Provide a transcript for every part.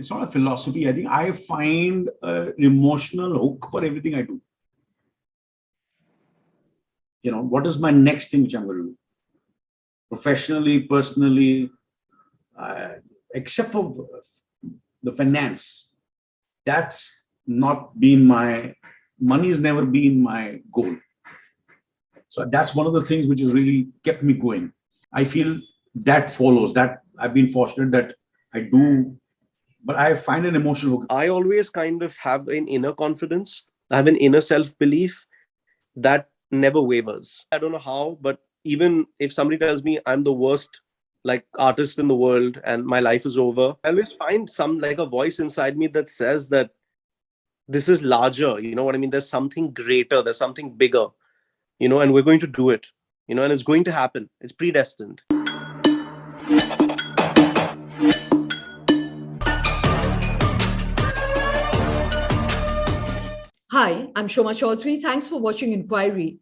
it's not a philosophy. I think I find an emotional hook for everything I do. What is my next thing which I'm going to do? Professionally, personally, except for the finance, that's not been money has never been my goal. So that's one of the things which has really kept me going. I feel that follows that. I've been fortunate that I do, but I find an emotional hook. I always kind of have an inner confidence. I have an inner self-belief that never wavers. I don't know how, but even if somebody tells me I'm the worst artist in the world and my life is over, I always find a voice inside me that says that this is larger. You know what I mean? There's something greater. There's something bigger. And we're going to do it. And it's going to happen. It's predestined. Hi, I'm Shoma Chaudhury. Thanks for watching Enquiry.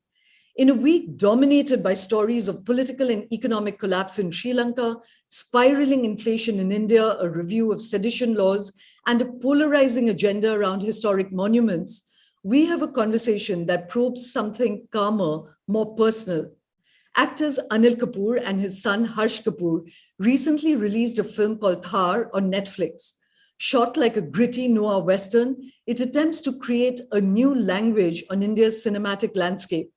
In a week dominated by stories of political and economic collapse in Sri Lanka, spiraling inflation in India, a review of sedition laws, and a polarizing agenda around historic monuments, we have a conversation that probes something calmer, more personal. Actors Anil Kapoor and his son Harsh Kapoor recently released a film called Thar on Netflix. Shot like a gritty noir western, it attempts to create a new language on India's cinematic landscape.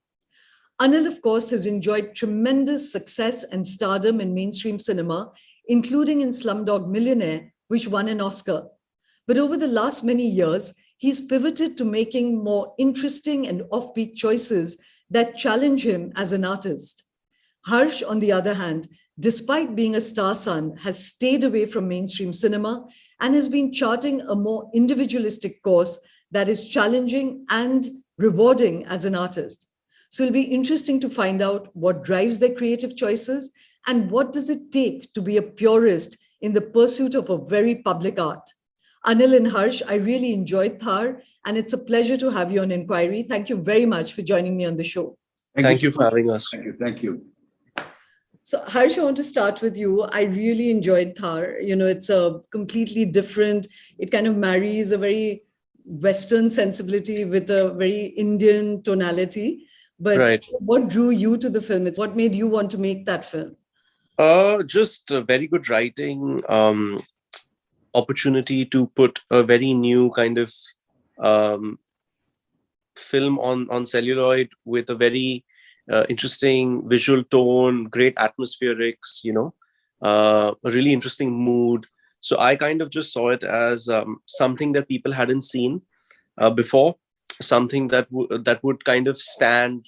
Anil, of course, has enjoyed tremendous success and stardom in mainstream cinema, including in Slumdog Millionaire, which won an Oscar. But over the last many years, he's pivoted to making more interesting and offbeat choices that challenge him as an artist. Harsh, on the other hand, despite being a star son, has stayed away from mainstream cinema and has been charting a more individualistic course that is challenging and rewarding as an artist. So it'll be interesting to find out what drives their creative choices and what does it take to be a purist in the pursuit of a very public art. Anil and Harsh, I really enjoyed Thar, and it's a pleasure to have you on Enquiry. Thank you very much for joining me on the show. Thank you for having us. Thank you. So Harsh, I want to start with you. I really enjoyed Thar. It's a completely different, it kind of marries a very Western sensibility with a very Indian tonality. But right. What drew you to the film? What made you want to make that film? Just a very good writing, opportunity to put a very new kind of film on celluloid with a very interesting visual tone, great atmospherics, a really interesting mood. So I kind of just saw it as something that people hadn't seen before, something that would kind of stand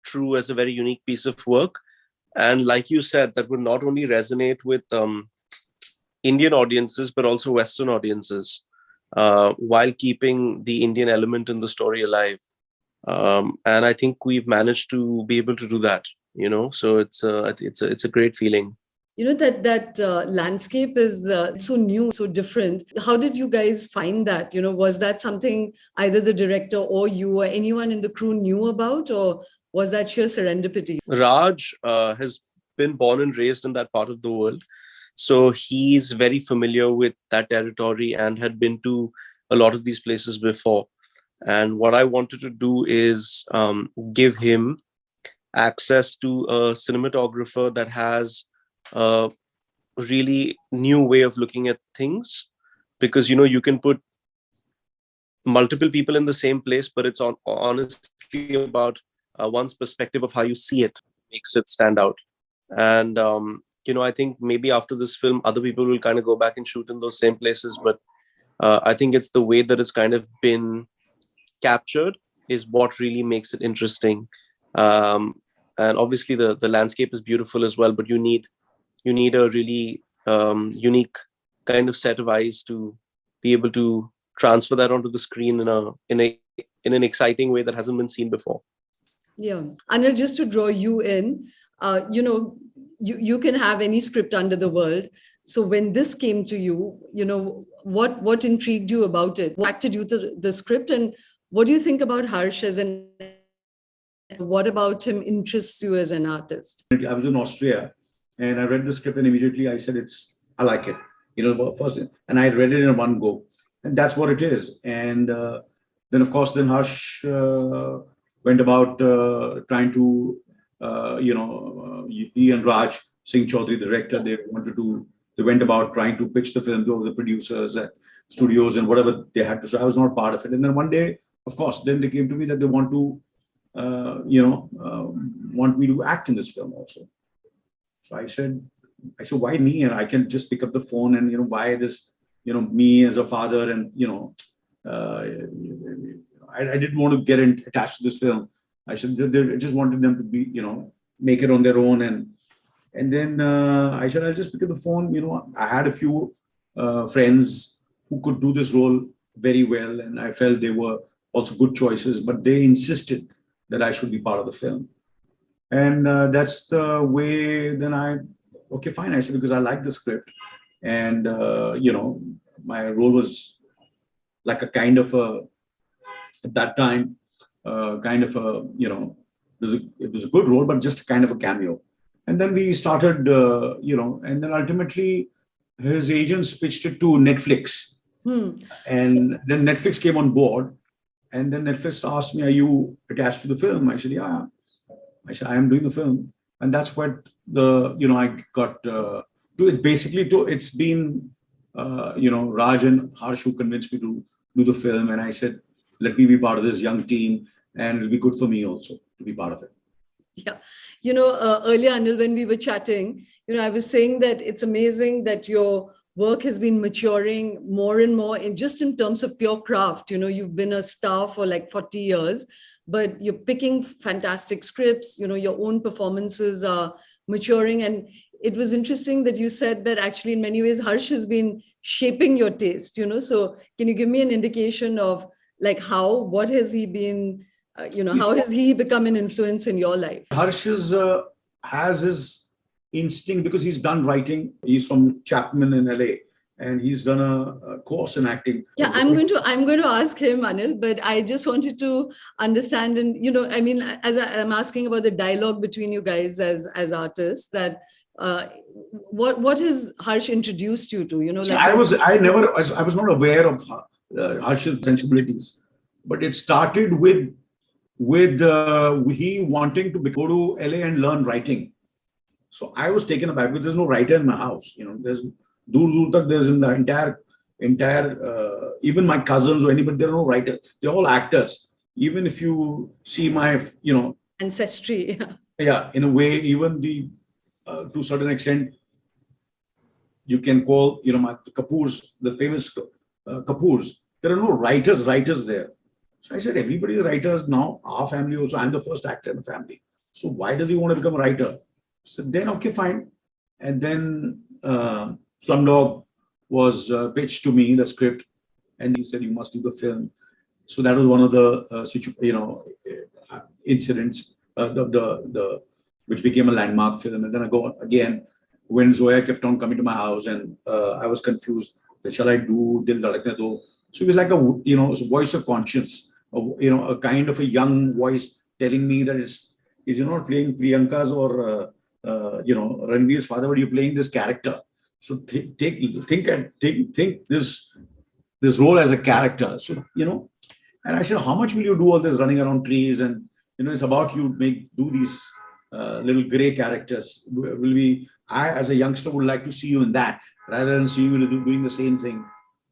true as a very unique piece of work. And like you said, that would not only resonate with Indian audiences, but also Western audiences, while keeping the Indian element in the story alive. And I think we've managed to be able to do that, so it's a great feeling. That landscape is so new, so different. How did you guys find that? Was that something either the director or you or anyone in the crew knew about, or was that sheer serendipity? Raj has been born and raised in that part of the world. So he's very familiar with that territory and had been to a lot of these places before. And what I wanted to do is give him access to a cinematographer that has a really new way of looking at things. Because, you can put multiple people in the same place, but it's honestly about one's perspective of how you see it makes it stand out. And, I think maybe after this film, other people will kind of go back and shoot in those same places. But I think it's the way that it's kind of been captured is what really makes it interesting. And obviously the landscape is beautiful as well, but you need a really unique kind of set of eyes to be able to transfer that onto the screen in an exciting way that hasn't been seen before. Yeah. Anil, just to draw you in, you can have any script under the world. So when this came to you, what intrigued you about it? What attracted you to the script, and what do you think about Harsh what about him interests you as an artist? I was in Austria and I read the script and immediately I said, I like it. first, and I read it in one go, and that's what it is. And then, of course, then Harsh went about trying to, he and Raj Singh Chaudhury, the director, they went about trying to pitch the film to the producers at studios and whatever they had to. So I was not part of it. And then one day, of course, then they came to me that they want to, want me to act in this film also. So I said, why me? And I can just pick up the phone and, why this, me as a father and, I didn't want to get attached to this film. I said, I just wanted them to be, make it on their own. And then I said, I'll just pick up the phone. I had a few friends who could do this role very well. And I felt they were also good choices, but they insisted that I should be part of the film. And that's the way then okay, fine. I said, because I like the script. And, my role was like a kind of at that time, kind of it was a good role, but just kind of a cameo. And then we started, and then ultimately his agents pitched it to Netflix. And then Netflix came on board. And then Netflix asked me, are you attached to the film? I said, yeah. I said, I am doing the film. And that's what I got to it. Basically, it's been, Raj and Harsh who convinced me to do the film. And I said, let me be part of this young team. And it'll be good for me also to be part of it. Yeah. Earlier, Anil, when we were chatting, I was saying that it's amazing that your work has been maturing more and more in terms of pure craft. You've been a star for like 40 years, but you're picking fantastic scripts, your own performances are maturing. And it was interesting that you said that actually in many ways, Harsh has been shaping your taste, so can you give me an indication of like what has he been, how has he become an influence in your life? Harsh has his instinct because he's done writing. He's from Chapman in LA, and he's done a course in acting. Yeah, I'm going to ask him, Anil, but I just wanted to understand, and as I'm asking about the dialogue between you guys as artists, that what has Harsh introduced you to? See, I was not aware of Harsh's sensibilities, but it started with he wanting to go to LA and learn writing. So I was taken aback because there's no writer in my house. There's there's in the entire even my cousins or anybody, there are no writers. They're all actors. Even if you see my ancestry, yeah, in a way, even the to a certain extent, you can call my Kapoors, the famous Kapoors. There are no writers there. So I said, everybody is writers now. Our family also. I'm the first actor in the family. So why does he want to become a writer? So then, okay, fine. And then Slumdog was pitched to me, the script, and he said, you must do the film. So that was one of the incidents, which became a landmark film. And then I go again, when Zoya kept on coming to my house, and I was confused. That, shall I do Dil Dhadakne Do? So it was like a voice of conscience, a kind of a young voice telling me that you're not playing Priyanka's or Ranveer's father, but you're playing this character. So think this role as a character. So and I said, how much will you do all this running around trees? And it's about you do these little gray characters. I as a youngster would like to see you in that rather than see you doing the same thing.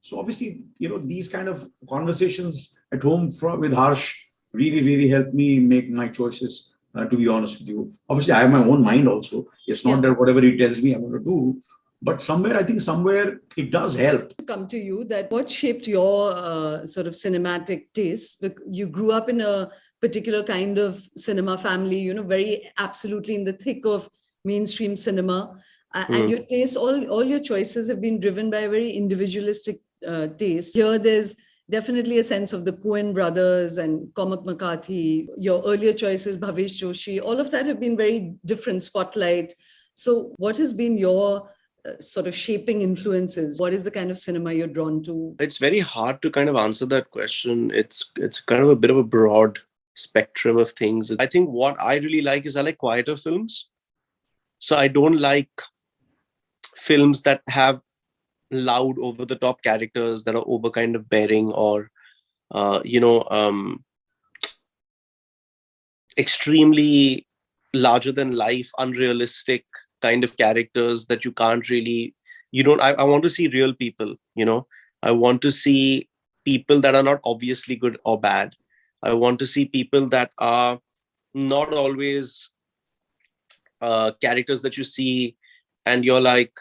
So obviously, these kind of conversations at home with Harsh really, really helped me make my choices, to be honest with you. Obviously, I have my own mind also. It's not that whatever he tells me I'm going to do, but somewhere it does help. Come to you, that what shaped your sort of cinematic taste? You grew up in a particular kind of cinema family, very absolutely in the thick of mainstream cinema. And your taste, all your choices have been driven by a very individualistic taste. Here, there's definitely a sense of the Coen brothers and Cormac McCarthy. Your earlier choices, Bhavesh Joshi, all of that have been very different. Spotlight. So what has been your sort of shaping influences? What is the kind of cinema you're drawn to? It's very hard to kind of answer that question. It's kind of a bit of a broad spectrum of things. I think what I really like is I like quieter films. So I don't like films that have loud, over the top characters that are over kind of bearing, or you know, extremely larger than life, unrealistic kind of characters that you can't really, you don't, I want to see real people, you know. I want to see people that are not obviously good or bad. I want to see people that are not always characters that you see and you're like,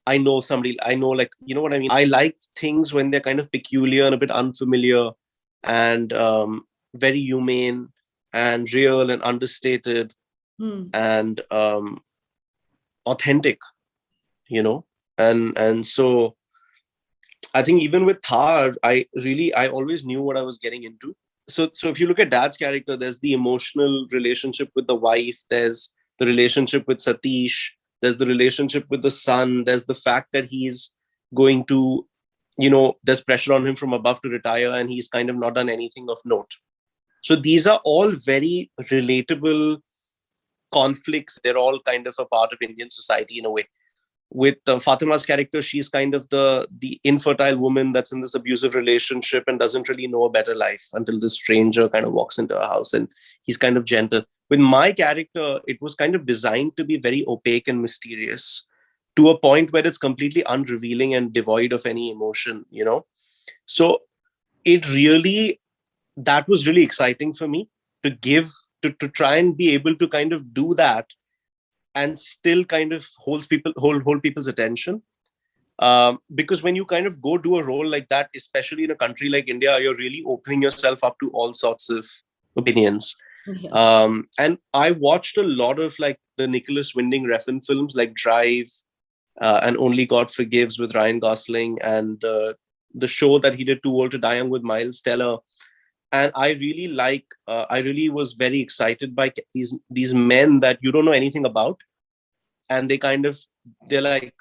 I know somebody, I know, like, you know what I mean? I like things when they're kind of peculiar and a bit unfamiliar, and very humane and real and understated and authentic, you know. And so I think even with Thar, I always knew what I was getting into. So if you look at Dad's character, there's the emotional relationship with the wife, there's the relationship with Satish, there's the relationship with the son, there's the fact that he's going to, you know, there's pressure on him from above to retire, and he's kind of not done anything of note. So these are all very relatable conflicts. They're all kind of a part of Indian society in a way. With Fatima's character, she's kind of the infertile woman that's in this abusive relationship and doesn't really know a better life until this stranger kind of walks into her house, and he's kind of gentle. With my character, it was kind of designed to be very opaque and mysterious, to a point where it's completely unrevealing and devoid of any emotion, you know. So it really, that was really exciting for me to give, to try and be able to kind of do that and still kind of hold people's attention. Because when you kind of go do a role like that, especially in a country like India, you're really opening yourself up to all sorts of opinions. And I watched a lot of like the Nicholas Winding Refn films like Drive and Only God Forgives with Ryan Gosling, and the show that he did Too Old to Die Young with Miles Teller. And I really like, I really was very excited by these men that you don't know anything about, and they kind of, they're like,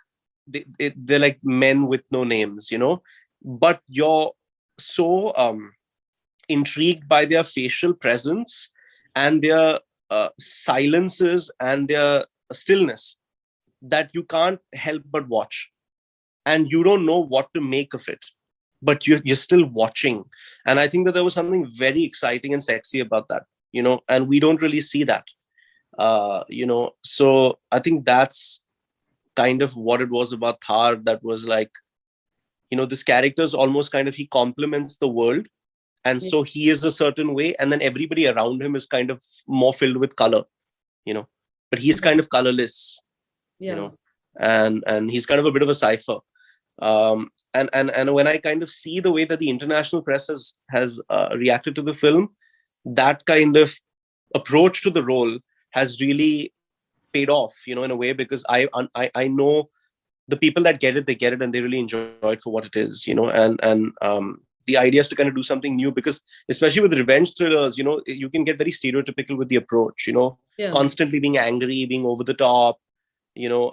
they're like men with no names, you know, but you're so intrigued by their facial presence and their silences and their stillness that you can't help but watch, and you don't know what to make of it, but you're still watching. And I think that there was something very exciting and sexy about that, you know, and we don't really see that, you know. So I think that's kind of what it was about Thar, that was like, you know, this character is almost kind of, he complements the world, and so he is a certain way, and then everybody around him is kind of more filled with color, you know, but he's kind of colorless, you know, and he's kind of a bit of a cipher. And when I kind of see the way that the international press has reacted to the film, that kind of approach to the role has really paid off, you know, in a way, because I know the people that get it, they get it, and they really enjoy it for what it is, you know. And the idea is to kind of do something new, because especially with revenge thrillers, you know, you can get very stereotypical with the approach, you know, constantly being angry, being over the top, you know.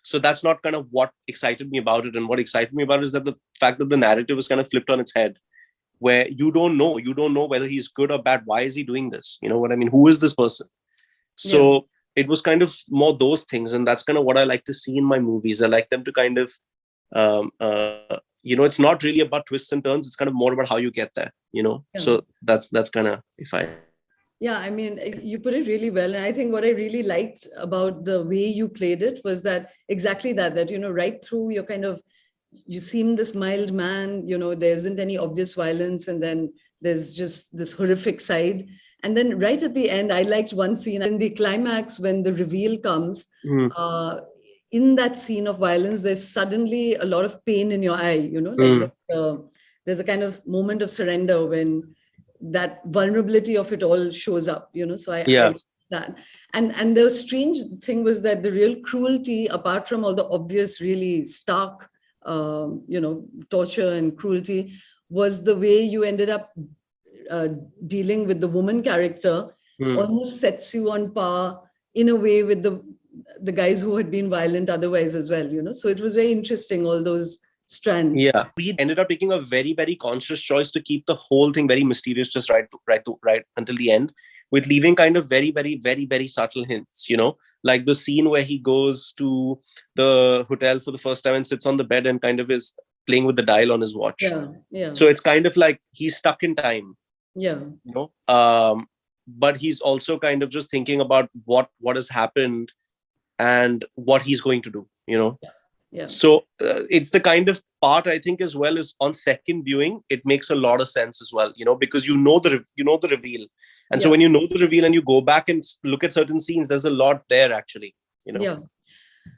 So that's not kind of what excited me about it. And what excited me about it is that the fact that the narrative is kind of flipped on its head, where you don't know whether he's good or bad. Why is he doing this? You know what I mean? Who is this person? So it was kind of more those things, and that's kind of what I like to see in my movies. I like them to kind of, you know, it's not really about twists and turns. It's kind of more about how you get there, you know. So that's kind of, if I. Yeah, I mean, you put it really well. And I think what I really liked about the way you played it was that exactly that, you know, right through you're kind of, you seem this mild man, you know, there isn't any obvious violence. And then there's just this horrific side. And then right at the end, I liked one scene in the climax when the reveal comes, in that scene of violence, there's suddenly a lot of pain in your eye, you know, like there's a kind of moment of surrender when that vulnerability of it all shows up, you know. So I that. And the strange thing was that the real cruelty, apart from all the obvious, really stark, you know, torture and cruelty, was the way you ended up dealing with the woman character. Almost sets you on par in a way with the guys who had been violent otherwise as well, you know. So it was very interesting, all those strands. Yeah, we ended up taking a very, very conscious choice to keep the whole thing very mysterious, just right until the end. with leaving kind of very, very, very, very subtle hints, like the scene where he goes to the hotel for the first time and sits on the bed and kind of is playing with the dial on his watch. Yeah, yeah. So it's kind of like he's stuck in time, Yeah. But he's also kind of just thinking about what has happened and what he's going to do, Yeah. So it's the kind of part, I think, as well, is on second viewing, it makes a lot of sense as well, because you know the reveal. And so when you know the reveal and you go back and look at certain scenes, there's a lot there actually, Yeah.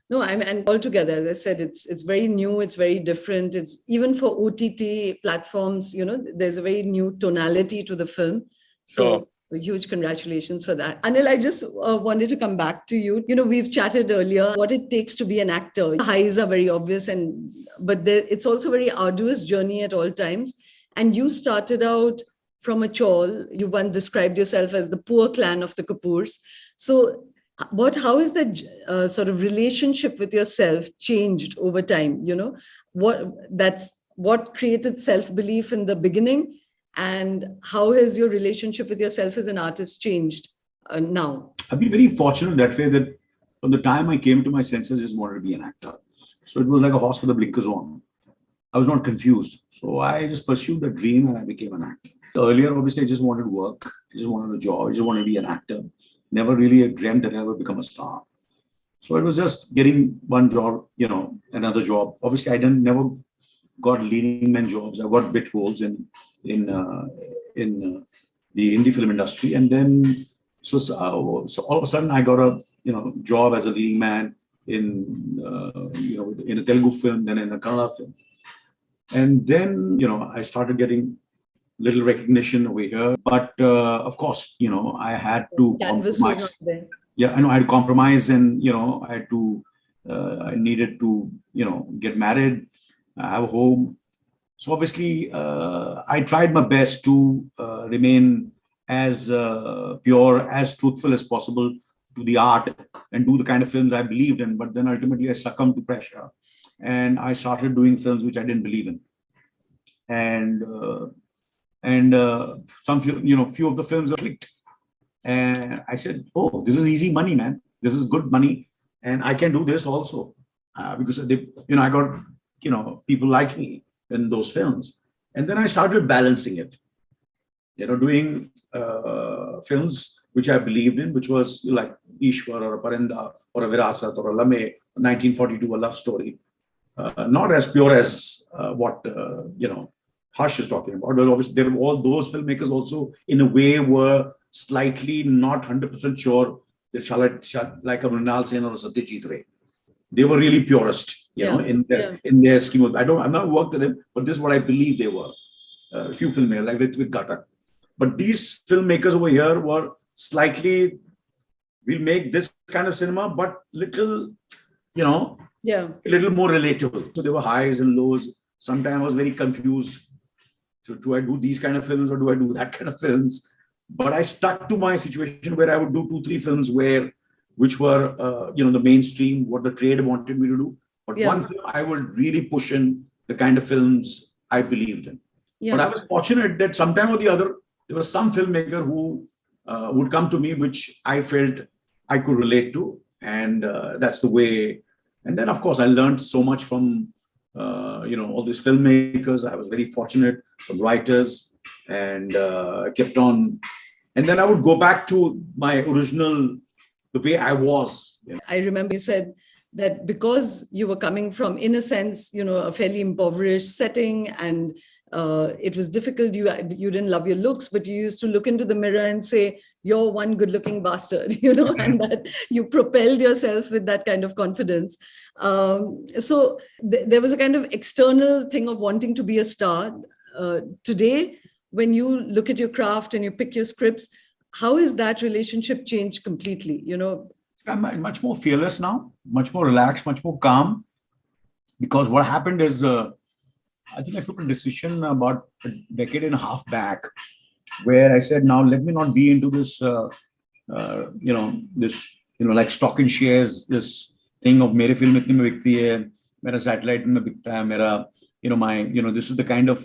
No, and altogether, as I said, it's very new, it's very different. It's even for OTT platforms, there's a very new tonality to the film. So huge congratulations for that. Anil, I just wanted to come back to you. We've chatted earlier what it takes to be an actor. Highs are very obvious, but it's also a very arduous journey at all times. And you started out from a chawl. You once described yourself as the poor clan of the Kapoors. So how is that sort of relationship with yourself changed over time? What created self-belief in the beginning, and how has your relationship with yourself as an artist changed now? I've been very fortunate that way, that from the time I came to my senses, I just wanted to be an actor. So it was like a horse with the blinkers on. I was not confused. So I just pursued the dream and I became an actor. Earlier, obviously, I just wanted work. I just wanted a job. I just wanted to be an actor. Never really dreamt that I would become a star. So it was just getting one job, another job. Obviously, I never got leading man jobs. I got bit roles in the indie film industry, and then so all of a sudden I got a job as a leading man in a Telugu film, then in a Kannada film, and then I started getting little recognition over here. But of course, I had to Canvas compromise. was not there. Yeah, I know I had to compromise, and I had to. I needed to get married, have a home. So obviously, I tried my best to remain as pure, as truthful as possible to the art and do the kind of films I believed in. But then ultimately, I succumbed to pressure, and I started doing films which I didn't believe in. And some few of the films clicked, and I said, "Oh, this is easy money, man. This is good money, and I can do this also because I got people like me in those films." And then I started balancing it, doing films which I believed in, which was like Ishwar or a Parinda or a Virasat or a Lame, 1942, a love story, not as pure as what Harsh is talking about. But obviously, there were all those filmmakers also, in a way, were slightly not 100% sure that like a Mrinal Sen or a Satyajit Ray. They were really purist, in their scheme of. I've not worked with them, but this is what I believe they were. A few filmmakers like with Gata, but these filmmakers over here were slightly. We'll make this kind of cinema, but little, a little more relatable. So there were highs and lows. Sometimes I was very confused. So do I do these kind of films or do I do that kind of films? But I stuck to my situation where I would do 2-3 films which were, the mainstream, what the trade wanted me to do. But one film I would really push in the kind of films I believed in. Yeah. But I was fortunate that sometime or the other, there was some filmmaker who would come to me, which I felt I could relate to. And that's the way. And then, of course, I learned so much from, all these filmmakers. I was very fortunate, some writers, and kept on. And then I would go back to my original, the way I was. I remember you said that because you were coming from, in a sense, a fairly impoverished setting, and it was difficult. You didn't love your looks, but you used to look into the mirror and say, "You're one good-looking bastard," and that you propelled yourself with that kind of confidence. So there was a kind of external thing of wanting to be a star. Today, when you look at your craft and you pick your scripts, how has that relationship changed completely? I'm much more fearless now, much more relaxed, much more calm. Because what happened is, I think I took a decision about a decade and a half back, where I said, now let me not be into this, like stock and shares, this thing of mere film itni mein bikti hai, mera satellite mein bikta hai, mera, this is the kind of,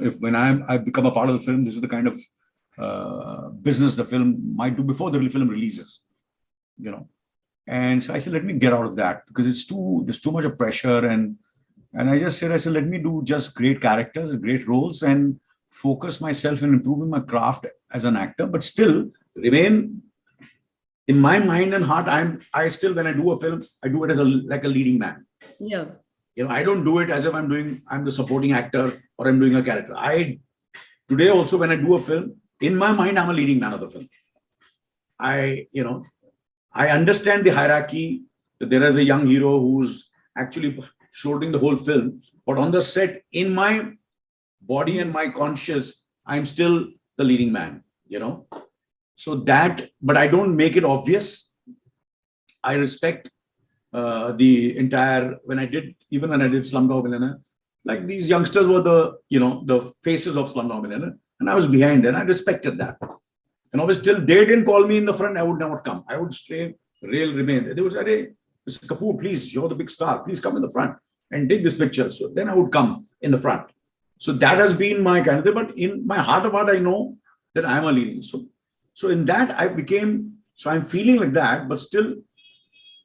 if when I become a part of the film, this is the kind of business the film might do before the film releases, you know. And so I said, let me get out of that because there's too much of pressure. And I said, let me do just great characters, great roles, and focus myself in improving my craft as an actor, but still remain in my mind and heart. I still, when I do a film, I do it as like a leading man. Yeah. You know, I don't do it as if I'm the supporting actor or I'm doing a character. Today also, when I do a film, in my mind, I'm a leading man of the film. I understand the hierarchy, that there is a young hero who's actually shouldering the whole film, but on the set, in my body and my conscious, I'm still the leading man, you know. So that, but I don't make it obvious. I respect the entire, when I did Slumdog Millionaire, like these youngsters were the faces of Slumdog Millionaire, and I was behind, and I respected that. And obviously, till they didn't call me in the front, I would not come. I would remain. They would say, hey, Mr. Kapoor, please, you're the big star. Please come in the front and take this picture. So then I would come in the front. So that has been my kind of thing. But in my heart of heart, I know that I'm a leading. So in that, I'm feeling like that, but still,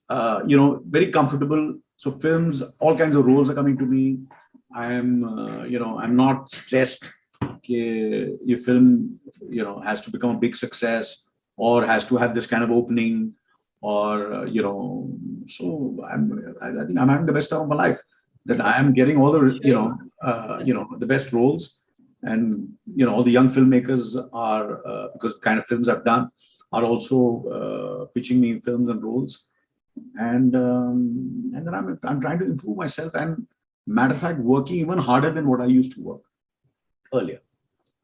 very comfortable. So films, all kinds of roles are coming to me. I'm not stressed. Your film, has to become a big success or has to have this kind of opening, or so I think I'm having the best time of my life. That I am getting all the the best roles, and all the young filmmakers are because the kind of films I've done are also pitching me films and roles, and then I'm trying to improve myself, and matter of fact, working even harder than what I used to work earlier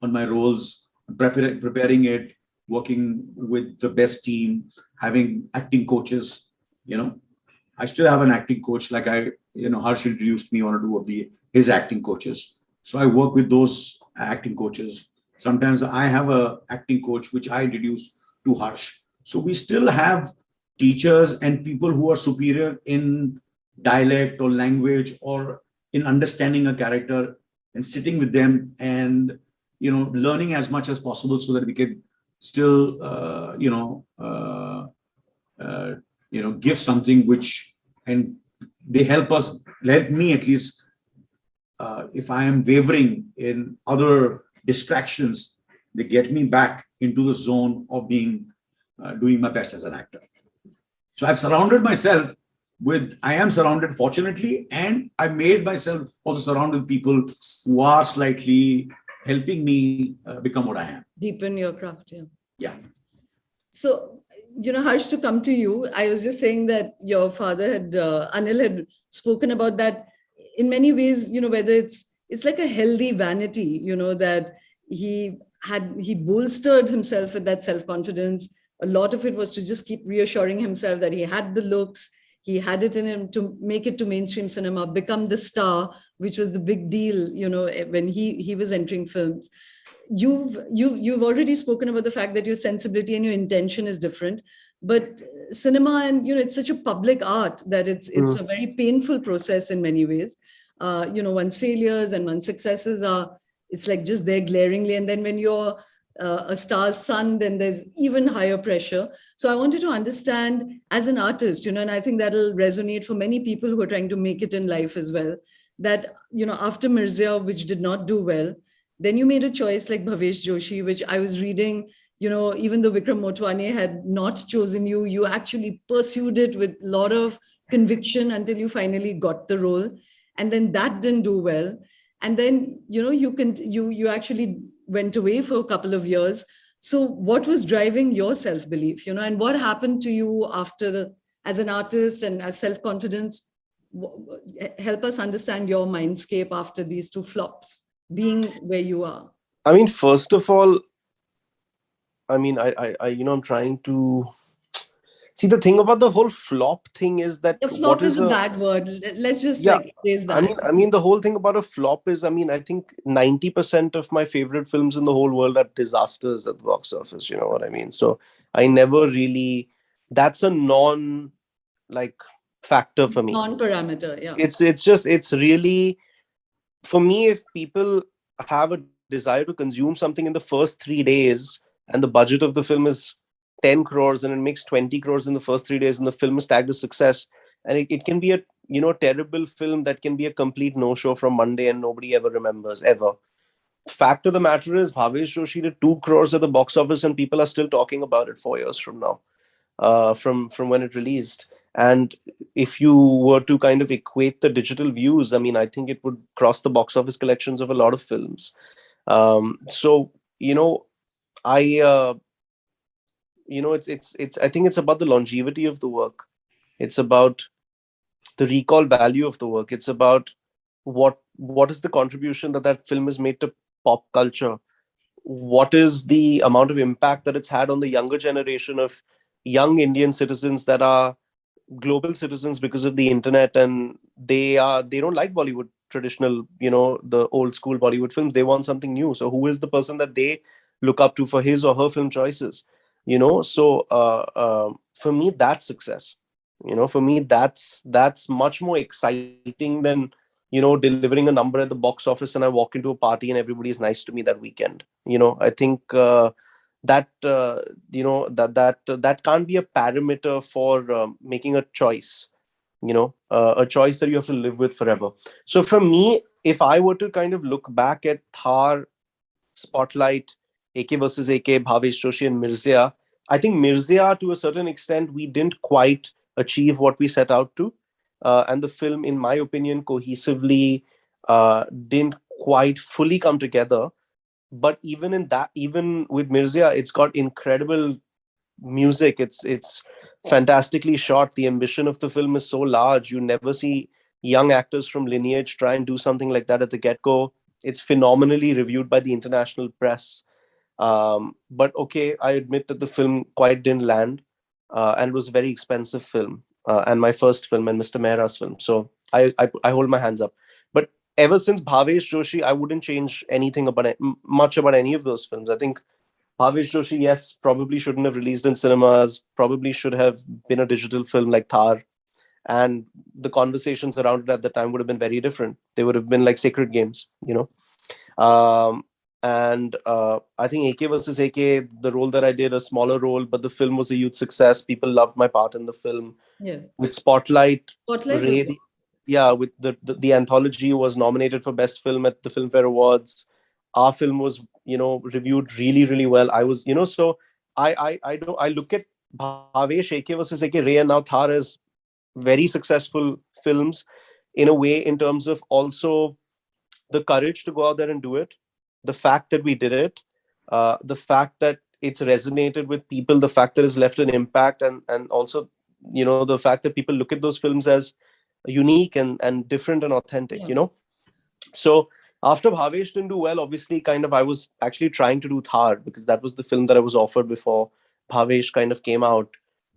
on my roles, preparing it, working with the best team, having acting coaches. I still have an acting coach. Like Harsh introduced me one or two of his acting coaches. So I work with those acting coaches. Sometimes I have a acting coach which I introduce to Harsh. So we still have teachers and people who are superior in dialect or language or in understanding a character, and sitting with them and learning as much as possible so that we can still give something which, and they help me at least, if I am wavering in other distractions, they get me back into the zone of being doing my best as an actor. So I am surrounded fortunately, and I made myself also surrounded with people who are slightly helping me become what I am. Deepen your craft, yeah. Yeah. So, Harsh, to come to you, I was just saying that your father Anil had spoken about that in many ways, whether it's like a healthy vanity, that he bolstered himself with that self-confidence. A lot of it was to just keep reassuring himself that he had the looks, he had it in him to make it to mainstream cinema, become the star, which was the big deal, when he was entering films. You've already spoken about the fact that your sensibility and your intention is different, but cinema, and it's such a public art that it's a very painful process in many ways. One's failures and one's successes it's like just there glaringly, and then when you're a star's son, then there's even higher pressure. So I wanted to understand, as an artist, and I think that'll resonate for many people who are trying to make it in life as well, that after Mirzya, which did not do well, then you made a choice like Bhavesh Joshi, which I was reading, even though Vikram Motwane had not chosen you, you actually pursued it with a lot of conviction until you finally got the role. And then that didn't do well. And then, you actually went away for a couple of years. So what was driving your self-belief, and what happened to you after, as an artist and as self-confidence? Help us understand your mindscape after these two flops, being where you are. I mean, first of all, I'm trying to see, the thing about the whole flop thing is that the flop is a bad word. Let's just raise that. I mean, the whole thing about a flop is, I think 90% of my favorite films in the whole world are disasters at the box office. You know what I mean? So I never really, that's a factor for me. Non-parameter, yeah. It's really, for me, if people have a desire to consume something in the first 3 days, and the budget of the film is 10 crores and it makes 20 crores in the first 3 days, and the film is tagged as success, and it can be a terrible film that can be a complete no-show from Monday and nobody ever remembers ever. Fact of the matter is, Bhavesh Joshi did 2 crores at the box office and people are still talking about it 4 years from now, from when it released. And if you were to kind of equate the digital views, I mean, I think it would cross the box office collections of a lot of films. So I it's I think it's about the longevity of the work. It's about the recall value of the work. It's about what is the contribution that that film has made to pop culture. What is the amount of impact that it's had on the younger generation of young Indian citizens that are global citizens because of the internet, and they don't like Bollywood traditional, the old school Bollywood films. They want something new. So who is the person that they look up to for his or her film choices? So for me, that's success. For me, that's much more exciting than delivering a number at the box office and I walk into a party and everybody's nice to me that weekend. I think that that can't be a parameter for making a choice, a choice that you have to live with forever. So for me, if I were to kind of look back at Thar, Spotlight, AK versus AK, Bhavesh Joshi, and Mirzya, I think Mirzya, to a certain extent, we didn't quite achieve what we set out to. And the film, in my opinion, cohesively didn't quite fully come together. But even in that, even with Mirzya, it's got incredible music. It's fantastically shot. The ambition of the film is so large. You never see young actors from lineage try and do something like that at the get-go. It's phenomenally reviewed by the international press. But okay, I admit that the film quite didn't land, and it was a very expensive film, and my first film and Mr. Mehra's film. So I hold my hands up. But ever since Bhavesh Joshi, I wouldn't change anything about much about any of those films. I think Bhavesh Joshi, yes, probably shouldn't have released in cinemas, probably should have been a digital film like Thar. And the conversations around it at the time would have been very different. They would have been like sacred games. Um, and I think AK versus AK, the role that I did, a smaller role, but the film was a huge success. People loved my part in the film. Yeah. With Spotlight, Spotlight was Ray, yeah, with the anthology was nominated for Best Film at the Filmfare Awards. Our film was, reviewed really, really well. I was, so I look at Bhavesh, AK versus AK, Ray, and now Thar as very successful films in a way, in terms of also the courage to go out there and do it, the fact that we did it, the fact that it's resonated with people, the fact that it's left an impact, and also the fact that people look at those films as unique and different and authentic. Yeah. So after Bhavesh didn't do well, obviously, kind of I was actually trying to do Thar because that was the film that I was offered before Bhavesh kind of came out.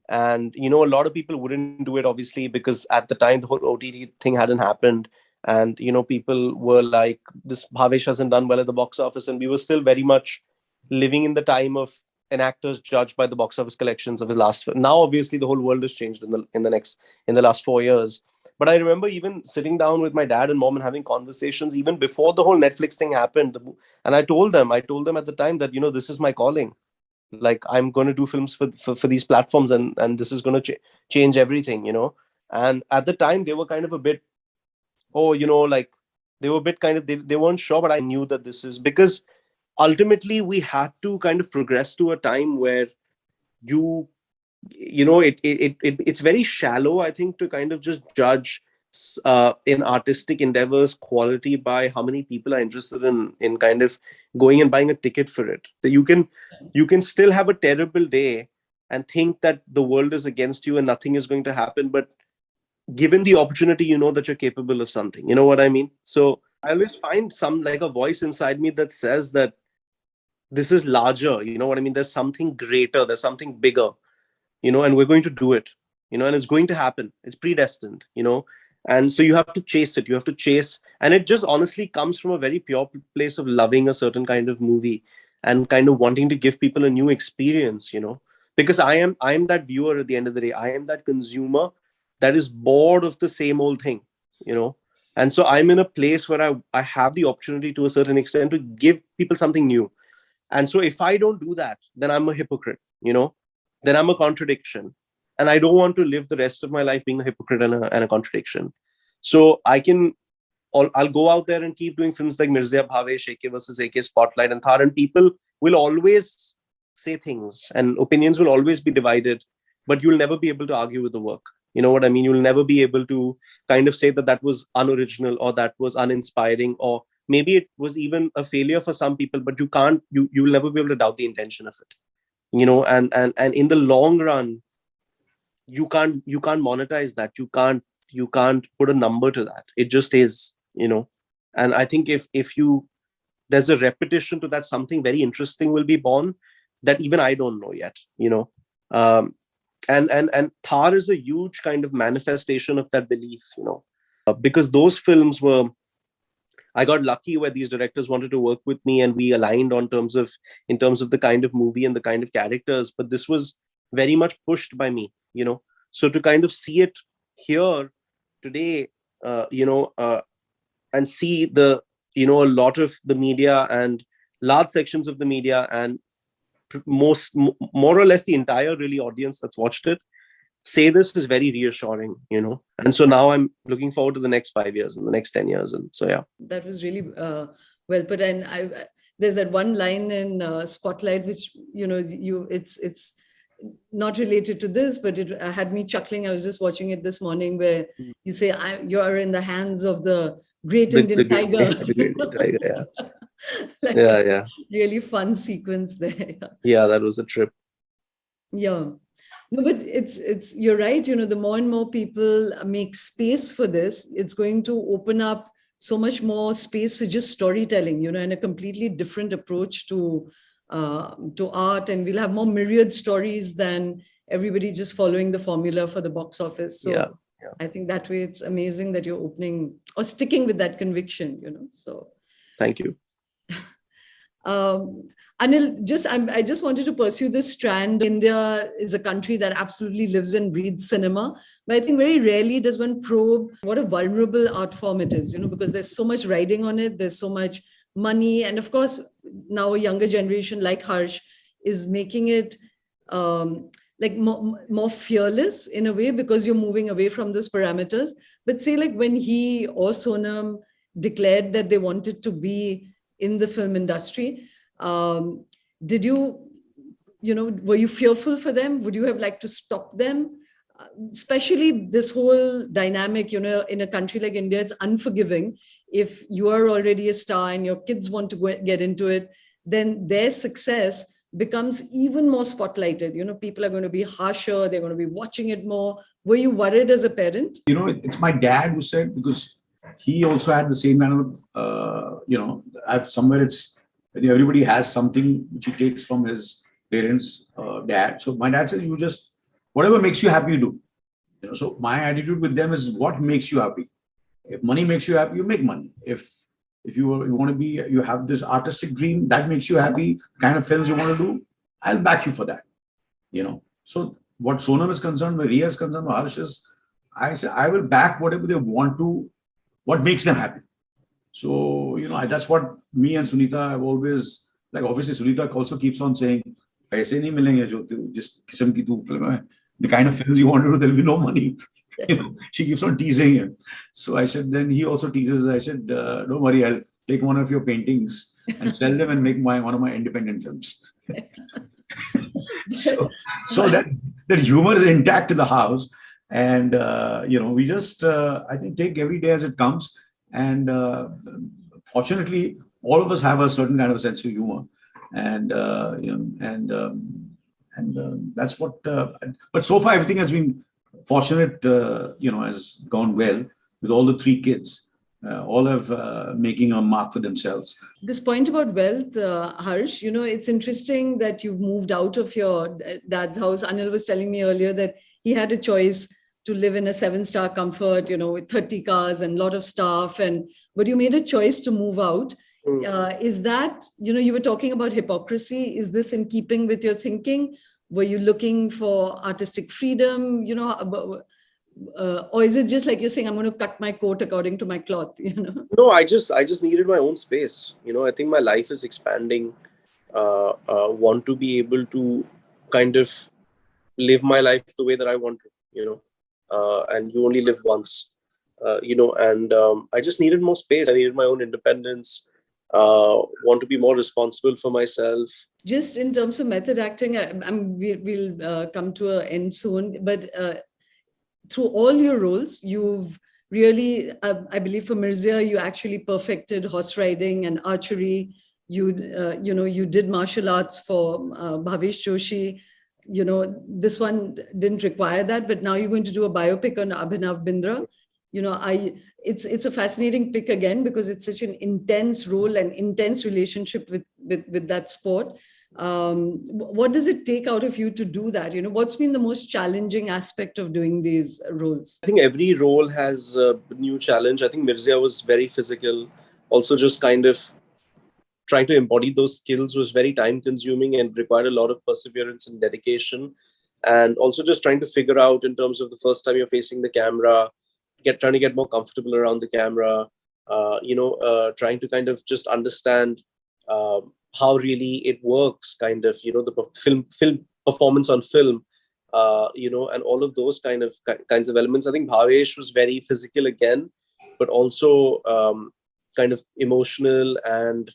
And a lot of people wouldn't do it, obviously, because at the time the whole OTT thing hadn't happened, and people were like, this Bhavesh hasn't done well at the box office, and we were still very much living in the time of an actor's judged by the box office collections of his last film. Now obviously the whole world has changed in the last 4 years. But I remember even sitting down with my dad and mom and having conversations even before the whole Netflix thing happened. And I told them at the time that this is my calling. Like, I'm going to do films for these platforms, and this is going to change everything. And at the time they were kind of a bit, like, they were a bit kind of, they weren't sure, but I knew that this is because ultimately we had to kind of progress to a time where you it's very shallow, I think, to kind of just judge in artistic endeavors quality by how many people are interested in kind of going and buying a ticket for it. So you can still have a terrible day and think that the world is against you and nothing is going to happen, but given the opportunity, that you're capable of something. You know what I mean? So I always find some, like, a voice inside me that says that this is larger. You know what I mean? There's something greater, there's something bigger, and we're going to do it, and it's going to happen. It's predestined. And so you have to chase it. You have to chase, and it just honestly comes from a very pure place of loving a certain kind of movie and kind of wanting to give people a new experience. Because I am that viewer at the end of the day. I am that consumer that is bored of the same old thing. And so I'm in a place where I have the opportunity to a certain extent to give people something new. And so if I don't do that, then I'm a hypocrite, then I'm a contradiction. And I don't want to live the rest of my life being a hypocrite and a contradiction. So I'll go out there and keep doing films like Mirzya Bhavesh, AK versus AK, Spotlight, and Thar, and people will always say things and opinions will always be divided, but you'll never be able to argue with the work. You know what I mean? You'll never be able to kind of say that that was unoriginal or that was uninspiring, or maybe it was even a failure for some people, but you'll never be able to doubt the intention of it. And in the long run, you can't monetize that. You can't put a number to that. It just is, and I think if there's a repetition to that, something very interesting will be born that even I don't know yet, and Thar is a huge kind of manifestation of that belief, because those films were, I got lucky where these directors wanted to work with me and we aligned in terms of the kind of movie and the kind of characters, but this was very much pushed by me, so to kind of see it here today, and see the, a lot of the media and large sections of the media and more or less the entire really audience that's watched it say this is very reassuring, and so now I'm looking forward to the next 5 years and the next 10 years. And so, yeah. That was really well put. And there's that one line in Spotlight, which, it's not related to this, but it had me chuckling. I was just watching it this morning, where you say, you're in the hands of the great Indian tiger. The great Indian tiger, yeah. Like, yeah. Really fun sequence there. Yeah, that was a trip. Yeah. No, but it's you're right. The more and more people make space for this, it's going to open up so much more space for just storytelling, and a completely different approach to art. And we'll have more myriad stories than everybody just following the formula for the box office. So yeah. I think that way it's amazing that you're opening or sticking with that conviction, so. Thank you. Anil, I just wanted to pursue this strand. India is a country that absolutely lives and breathes cinema, but I think very rarely does one probe what a vulnerable art form it is, because there's so much riding on it, there's so much money, and of course, now a younger generation like Harsh is making it like more fearless in a way, because you're moving away from those parameters. But say like when he or Sonam declared that they wanted to be in the film industry, did you, were you fearful for them? Would you have liked to stop them? Especially this whole dynamic, in a country like India, it's unforgiving. If you are already a star and your kids want to get into it, then their success becomes even more spotlighted. People are going to be harsher. They're going to be watching it more. Were you worried as a parent? It's my dad who said, because he also had the same kind of, everybody has something which he takes from his parents, dad. So my dad says, you just, whatever makes you happy, you do. So my attitude with them is, what makes you happy? If money makes you happy, you make money. If you want to be, you have this artistic dream that makes you happy, kind of films you want to do, I'll back you for that. So what Sonam is concerned, where Riya is concerned, where Harsh is, I say, I will back whatever they want to, what makes them happy. So, that's what me and Sunita have always, like, obviously Sunita also keeps on saying, paise nahi milenge jo jis kisam ki tu film hai. The kind of films you want to do, there'll be no money. She keeps on teasing him. So I said, then he also teases. I said, don't worry, I'll take one of your paintings and sell them and make one of my independent films. so that humor is intact in the house. And, we just, I think, take every day as it comes. And fortunately, all of us have a certain kind of sense of humor. And, that's what, but so far everything has been fortunate, has gone well with all the 3 kids. All have making a mark for themselves. This point about wealth, Harsh, it's interesting that you've moved out of your dad's house. Anil was telling me earlier that he had a choice to live in a 7-star comfort, with 30 cars and a lot of staff. But you made a choice to move out. Is that, you were talking about hypocrisy. Is this in keeping with your thinking? Were you looking for artistic freedom? Or is it just like you're saying, I'm going to cut my coat according to my cloth, you know? No, I just needed my own space. I think my life is expanding. Want to be able to kind of live my life the way that I want to, and you only live once, and I just needed more space. I needed my own independence, want to be more responsible for myself. Just in terms of method acting, we'll come to an end soon, but through all your roles, you've really, I believe for Mirzia, you actually perfected horse riding and archery. You did martial arts for Bhavesh Joshi. This one didn't require that, but now you're going to do a biopic on Abhinav Bindra. It's a fascinating pick again, because it's such an intense role and intense relationship with that sport. What does it take out of you to do that? What's been the most challenging aspect of doing these roles? I think every role has a new challenge. I think Mirzia was very physical. Also, just kind of trying to embody those skills was very time consuming and required a lot of perseverance and dedication. And also just trying to figure out, in terms of the first time you're facing the camera, trying to get more comfortable around the camera, trying to kind of just understand how really it works, kind of, the film performance on film, and all of those kinds of elements. I think Bhavesh was very physical again, but also kind of emotional, and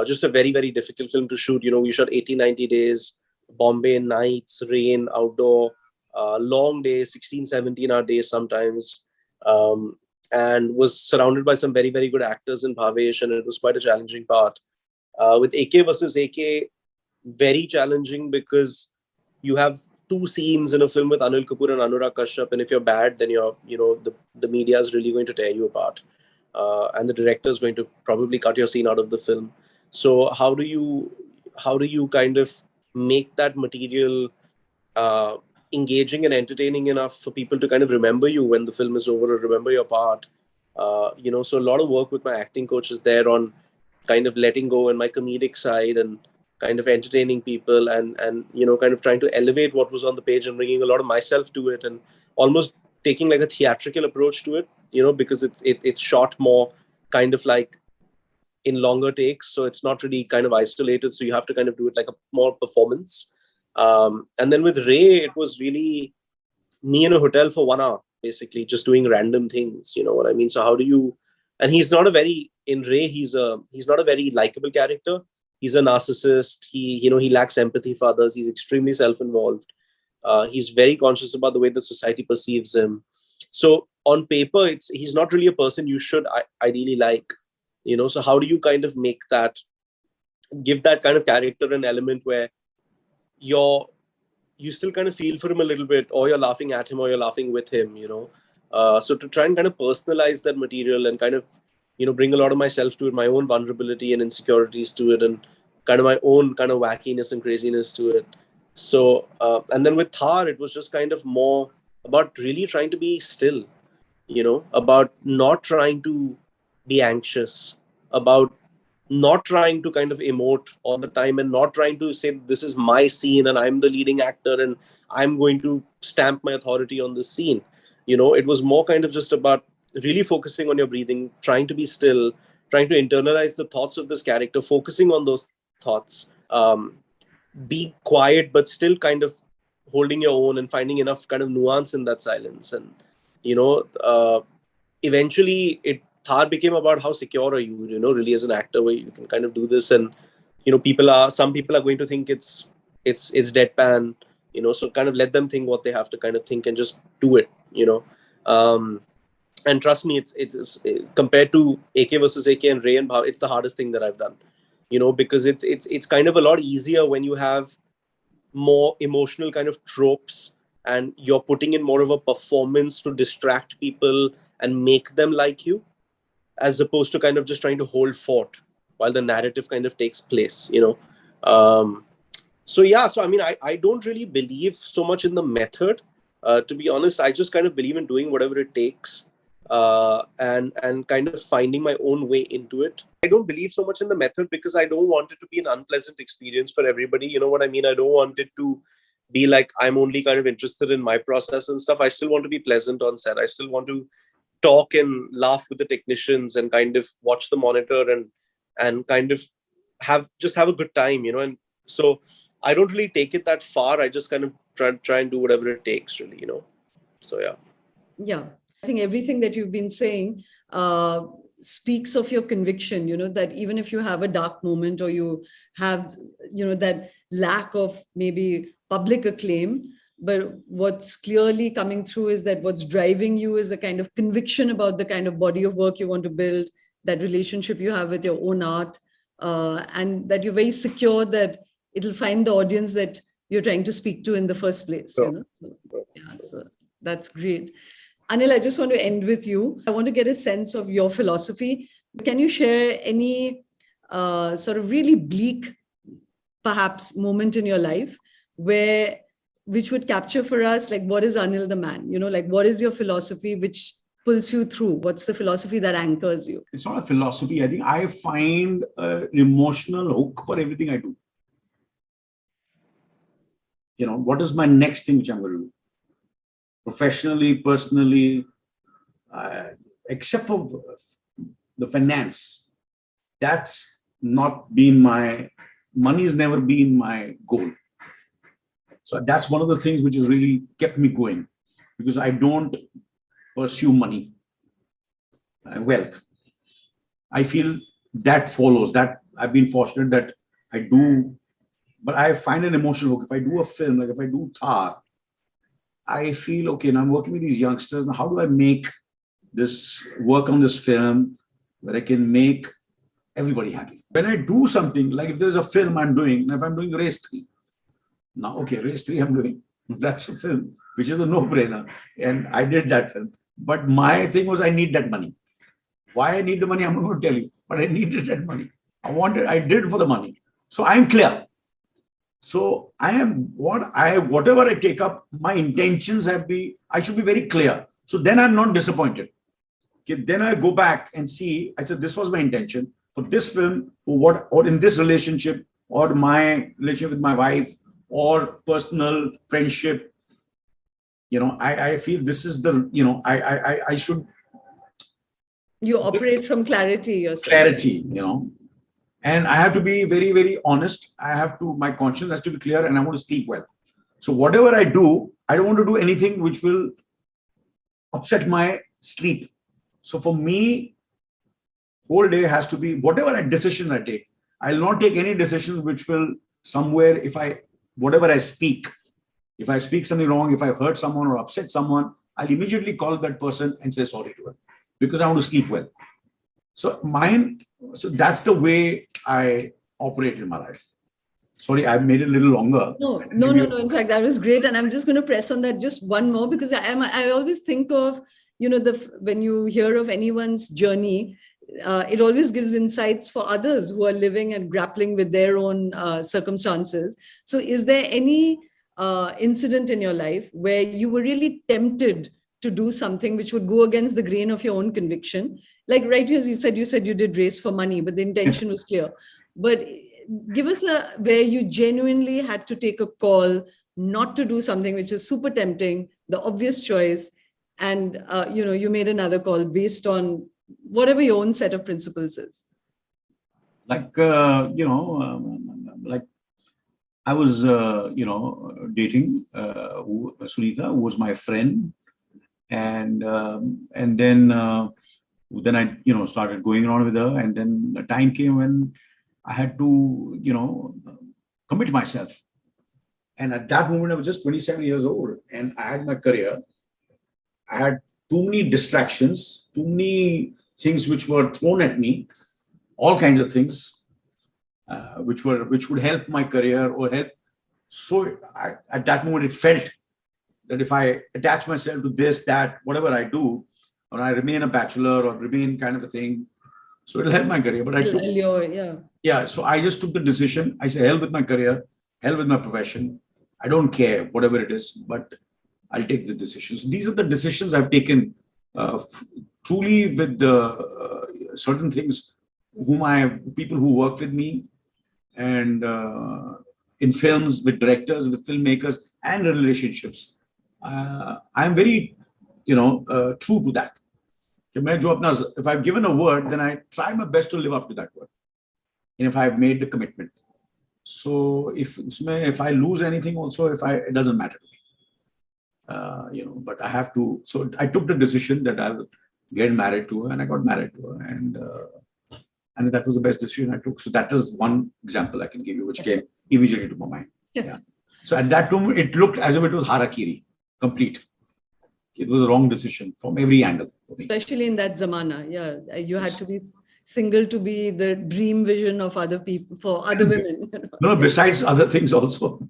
just a very, very difficult film to shoot. We shot 80-90 days, Bombay nights, rain, outdoor, long days, 16-17 hour days sometimes, and was surrounded by some very, very good actors in Bhavesh, and it was quite a challenging part. With AK versus AK, very challenging, because you have two scenes in a film with Anil Kapoor and Anurag Kashyap, and if you're bad, then the media is really going to tear you apart, and the director is going to probably cut your scene out of the film. So how do you kind of make that material engaging and entertaining enough for people to kind of remember you when the film is over, or remember your part? So a lot of work with my acting coaches there on kind of letting go and my comedic side, and kind of entertaining people, and kind of trying to elevate what was on the page and bringing a lot of myself to it, and almost taking like a theatrical approach to it, because it's shot more kind of like in longer takes, so it's not really kind of isolated, so you have to kind of do it like a more performance. And then with Ray, it was really me in a hotel for 1 hour, basically just doing random things, you know what I mean? So how do you, and he's not a very, in Ray, he's not a very likable character. He's a narcissist. He lacks empathy for others. He's extremely self-involved. He's very conscious about the way the society perceives him. So on paper, he's not really a person you should ideally like. So how do you kind of give that kind of character an element where you still kind of feel for him a little bit, or you're laughing at him, or you're laughing with him, so to try and kind of personalize that material, and kind of bring a lot of myself to it, my own vulnerability and insecurities to it, and kind of my own kind of wackiness and craziness to it. So and then with Thar, it was just kind of more about really trying to be still, about not trying to be anxious, about not trying to kind of emote all the time, and not trying to say this is my scene and I'm the leading actor and I'm going to stamp my authority on this scene. It was more kind of just about really focusing on your breathing, trying to be still, trying to internalize the thoughts of this character, focusing on those thoughts, be quiet, but still kind of holding your own and finding enough kind of nuance in that silence. And, eventually Thar became about how secure are you, really as an actor, where you can kind of do this. And, some people are going to think it's deadpan, so kind of let them think what they have to kind of think and just do it, and trust me, it's compared to AK versus AK and Ray and Bhav, it's the hardest thing that I've done, because it's kind of a lot easier when you have more emotional kind of tropes, and you're putting in more of a performance to distract people and make them like you, as opposed to kind of just trying to hold fort while the narrative kind of takes place, so yeah, so I mean, I don't really believe so much in the method, to be honest. I just kind of believe in doing whatever it takes, and kind of finding my own way into it. I don't believe so much in the method because I don't want it to be an unpleasant experience for everybody. You know what I mean? I don't want it to be like I'm only kind of interested in my process and stuff. I still want to be pleasant on set. I still want to talk and laugh with the technicians and kind of watch the monitor and kind of have a good time, and so I don't really take it that far. I just kind of try and do whatever it takes, really. So yeah. Yeah, I think everything that you've been saying speaks of your conviction, that even if you have a dark moment or you have, that lack of maybe public acclaim, but what's clearly coming through is that what's driving you is a kind of conviction about the kind of body of work you want to build, that relationship you have with your own art, and that you're very secure that it'll find the audience that you're trying to speak to in the first place. Sure. So that's great. Anil, I just want to end with you. I want to get a sense of your philosophy. Can you share any sort of really bleak, perhaps, moment in your life which would capture for us, like, what is Anil the man? Like, what is your philosophy which pulls you through? What's the philosophy that anchors you? It's not a philosophy. I think I find an emotional hook for everything I do. What is my next thing which I'm going to do? Professionally, personally, except for the finance, that's not been money has never been my goal. So that's one of the things which has really kept me going, because I don't pursue money, wealth. I feel that follows that. I've been fortunate that I do, but I find an emotional hook. If I do a film, like if I do Thar, I feel, okay, now I'm working with these youngsters. Now, how do I work on this film where I can make everybody happy? When I do something, like if there's a film I'm doing, if I'm doing Race 3, now, okay, Race 3 I'm doing, that's a film, which is a no-brainer. And I did that film. But my thing was, I need that money. Why I need the money, I'm not going to tell you, but I needed that money. I did for the money. So I'm clear. So whatever I take up, my intentions I should be very clear. So then I'm not disappointed. Okay, then I go back and see, I said, this was my intention for this film, or in this relationship, or my relationship with my wife, or personal friendship. I feel this is I should. You operate from clarity yourself. Clarity, And I have to be very, very honest. My conscience has to be clear, and I want to sleep well. So whatever I do, I don't want to do anything which will upset my sleep. So for me, whole day has to be, whatever decision I take, I'll not take any decision which will somewhere, whatever I speak, if I speak something wrong, if I hurt someone or upset someone, I'll immediately call that person and say sorry to him, because I want to sleep well. So that's the way I operate in my life. Sorry, I've made it a little longer. No. In fact, that was great. And I'm just going to press on that just one more, because I always think of, when you hear of anyone's journey, it always gives insights for others who are living and grappling with their own circumstances. So is there any incident in your life where you were really tempted to do something which would go against the grain of your own conviction? Like, right, as you said you did race for money, but the intention was clear. But give us where you genuinely had to take a call not to do something which is super tempting, the obvious choice, and you made another call based on whatever your own set of principles is. Like like I was dating Sunita, who was my friend, and then I started going around with her, and then the time came when I had to commit myself. And at that moment, I was just 27 years old, and I had my career. I had too many distractions, too many things which were thrown at me, all kinds of things which would help my career or help. So at that moment, it felt that if I attach myself to this, that, whatever I do, or I remain a bachelor or remain kind of a thing, so it'll help my career. But so I just took the decision. I said, hell with my career, hell with my profession. I don't care, whatever it is, but I'll take the decisions. These are the decisions I've taken truly with certain things, people who work with me, and in films, with directors, with filmmakers, and relationships. I'm very, true to that. If I've given a word, then I try my best to live up to that word. And if I've made the commitment. So if I lose anything also, it doesn't matter to me. But I have to, so I took the decision that I would get married to her, and I got married to her. And that was the best decision I took. So that is one example I can give you, which came immediately to my mind. Yeah. So at that moment, it looked as if it was harakiri, complete. It was a wrong decision from every angle. Especially in that zamana. Yeah. You had to be single to be the dream vision of other people, for other women. No, besides other things also.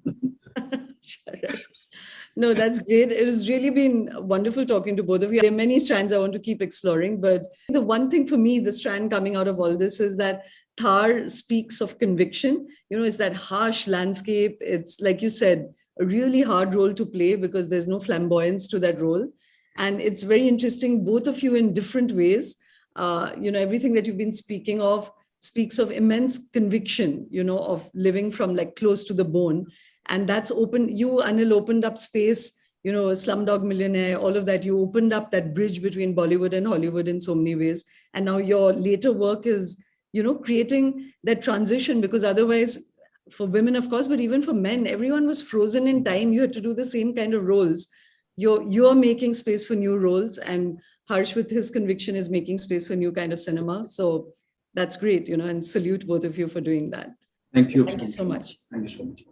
No, that's great. It has really been wonderful talking to both of you. There are many strands I want to keep exploring, but the one thing for me, the strand coming out of all this is that Thar speaks of conviction. It's that harsh landscape. It's, like you said, a really hard role to play because there's no flamboyance to that role. And it's very interesting, both of you in different ways. Everything that you've been speaking of speaks of immense conviction, of living from like close to the bone. And that's open. You, Anil, opened up space, Slumdog Millionaire, all of that. You opened up that bridge between Bollywood and Hollywood in so many ways. And now your later work is, creating that transition, because otherwise, for women, of course, but even for men, everyone was frozen in time. You had to do the same kind of roles. You're making space for new roles, and Harsh, with his conviction, is making space for new kind of cinema. So that's great, and salute both of you for doing that. Thank you. Thank you so much. Thank you so much.